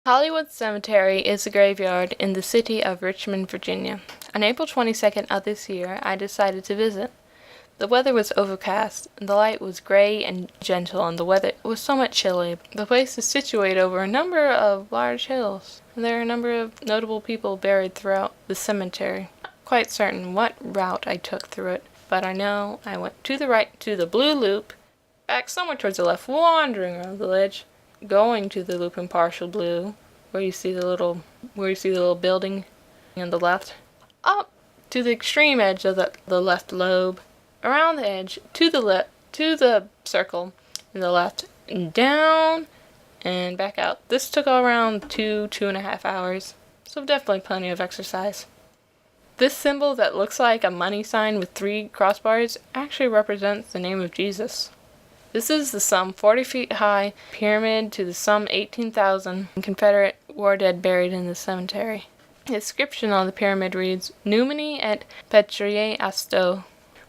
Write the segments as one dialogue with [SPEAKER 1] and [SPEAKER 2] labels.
[SPEAKER 1] Hollywood Cemetery is a graveyard in the city of Richmond, Virginia. On April 22nd of this year, I decided to visit. The weather was overcast, and the light was gray and gentle, and the weather was somewhat chilly. The place is situated over a number of large hills, and there are a number of notable people buried throughout the cemetery. I'm not quite certain what route I took through it, but I know I went to the right to the blue loop, back somewhere towards the left, wandering around the ledge, going to the loop in partial blue, where you see the little building on the left, up to the extreme edge of the left lobe, around the edge to the left to the circle in the left, and down and back out. This took all around 2.5 hours, so definitely plenty of exercise. This symbol that looks like a money sign with 3 crossbars actually represents the name of Jesus. This is the some 40 feet high pyramid to the some 18,000 Confederate war dead buried in the cemetery. The inscription on the pyramid reads, Numini et Patriae Asto,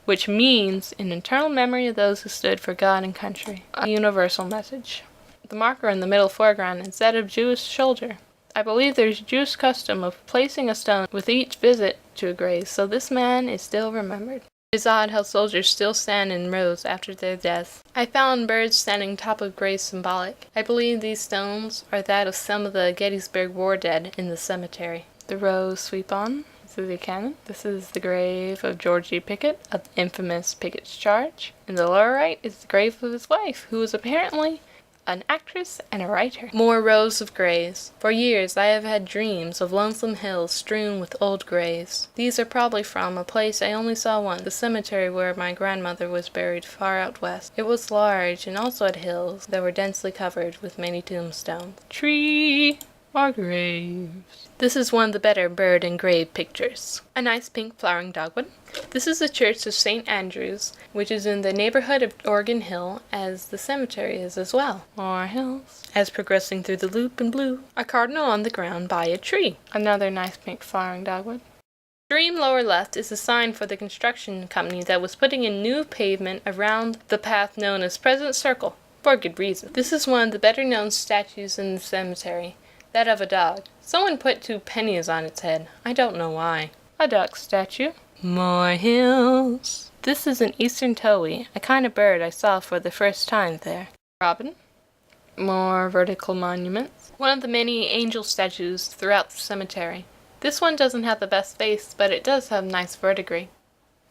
[SPEAKER 1] which means in eternal memory of those who stood for God and country. A universal message. The marker in the middle foreground is that of Jewish soldier. I believe there's a Jewish custom of placing a stone with each visit to a grave, so this man is still remembered. It is odd how soldiers still stand in rows after their death. I found birds standing top of graves symbolic. I believe these stones are that of some of the Gettysburg war dead in the cemetery. The rows sweep on. This is the cannon. This is the grave of George E. Pickett, of the infamous Pickett's Charge. In the lower right is the grave of his wife, who was apparently an actress and a writer. More rows of graves. For years I have had dreams of lonesome hills strewn with old graves. These are probably from a place I only saw once, the cemetery where my grandmother was buried far out west. It was large and also had hills that were densely covered with many tombstones. Tree or graves. This is one of the better bird and grave pictures. A nice pink flowering dogwood. This is the church of St. Andrew's, which is in the neighborhood of Oregon Hill, as the cemetery is as well. More hills. As progressing through the loop in blue, a cardinal on the ground by a tree. Another nice pink flowering dogwood. Extreme lower left is a sign for the construction company that was putting in new pavement around the path known as President's Circle, for good reason. This is one of the better known statues in the cemetery, that of a dog. Someone put 2 pennies on its head. I don't know why. A duck statue. More hills. This is an eastern towhee, a kind of bird I saw for the first time there. Robin. More vertical monuments. One of the many angel statues throughout the cemetery. This one doesn't have the best face, but it does have nice verdigris.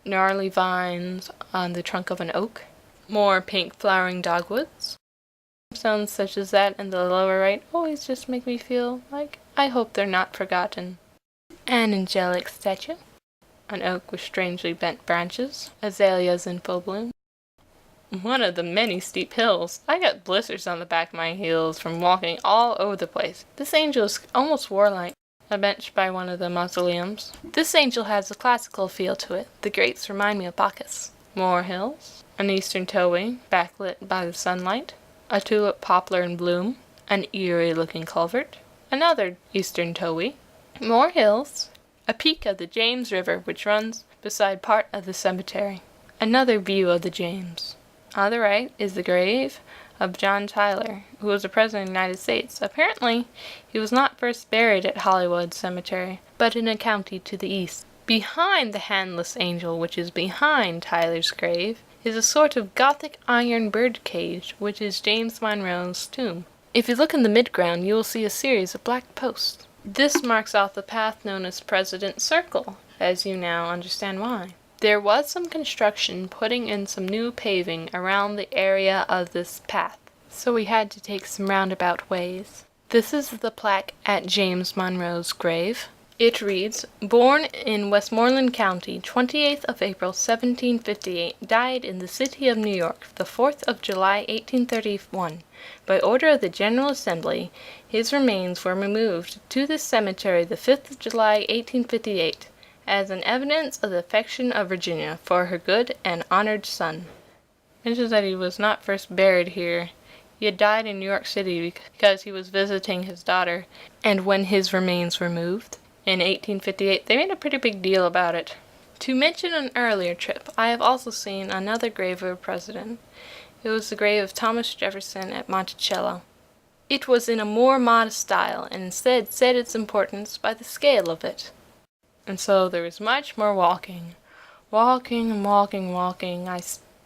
[SPEAKER 1] Gnarly vines on the trunk of an oak. More pink flowering dogwoods. Sounds such as that in the lower right always just make me feel like I hope they're not forgotten. An angelic statue. An oak with strangely bent branches. Azaleas in full bloom. One of the many steep hills. I got blisters on the back of my heels from walking all over the place. This angel is almost warlike. A bench by one of the mausoleums. This angel has a classical feel to it. The grapes remind me of Bacchus. More hills. An eastern towhee, backlit by the sunlight. A tulip poplar in bloom. An eerie-looking culvert. Another eastern towhee. More hills. A peak of the James River, which runs beside part of the cemetery. Another view of the James. On the right is the grave of John Tyler, who was a president of the United States. Apparently, he was not first buried at Hollywood Cemetery, but in a county to the east. Behind the handless angel, which is behind Tyler's grave, is a sort of Gothic iron bird cage, which is James Monroe's tomb. If you look in the midground, you will see a series of black posts. This marks off the path known as President's Circle, as you now understand why. There was some construction putting in some new paving around the area of this path, so we had to take some roundabout ways. This is the plaque at James Monroe's grave. It reads, Born in Westmoreland County, 28th of April, 1758, died in the city of New York, the 4th of July, 1831. By order of the General Assembly, his remains were removed to this cemetery the 5th of July, 1858, as an evidence of the affection of Virginia for her good and honored son. Mentions that he was not first buried here. He had died in New York City because he was visiting his daughter, and when his remains were moved, in 1858. They made a pretty big deal about it. To mention an earlier trip, I have also seen another grave of a president. It was the grave of Thomas Jefferson at Monticello. It was in a more modest style, and instead said its importance by the scale of it. And so there was much more walking. Walking and walking. I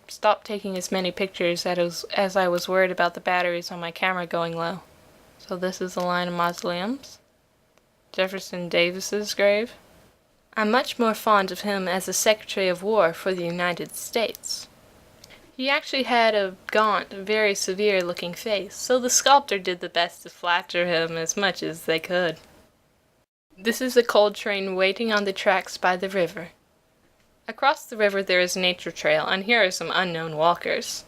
[SPEAKER 1] stopped taking as many pictures as I was worried about the batteries on my camera going low. So this is a line of mausoleums. Jefferson Davis's grave. I'm much more fond of him as a Secretary of War for the United States. He actually had a gaunt, very severe-looking face, so the sculptor did the best to flatter him as much as they could. This is a coal train waiting on the tracks by the river. Across the river there is a nature trail, and here are some unknown walkers.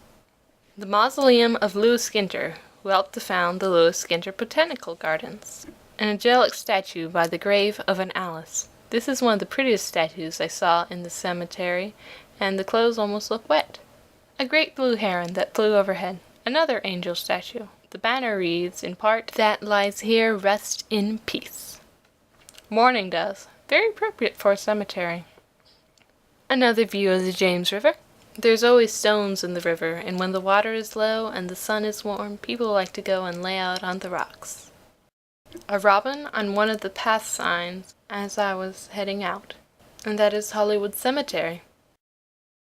[SPEAKER 1] The mausoleum of Lewis Skinner, who helped to found the Lewis Skinner Botanical Gardens. An angelic statue by the grave of an Alice. This is one of the prettiest statues I saw in the cemetery, and the clothes almost look wet. A great blue heron that flew overhead. Another angel statue. The banner reads, in part, "That lies here rest in peace." Mourning doves. Very appropriate for a cemetery. Another view of the James River. There's always stones in the river, and when the water is low and the sun is warm, people like to go and lay out on the rocks. A robin on one of the path signs as I was heading out, and that is Hollywood Cemetery.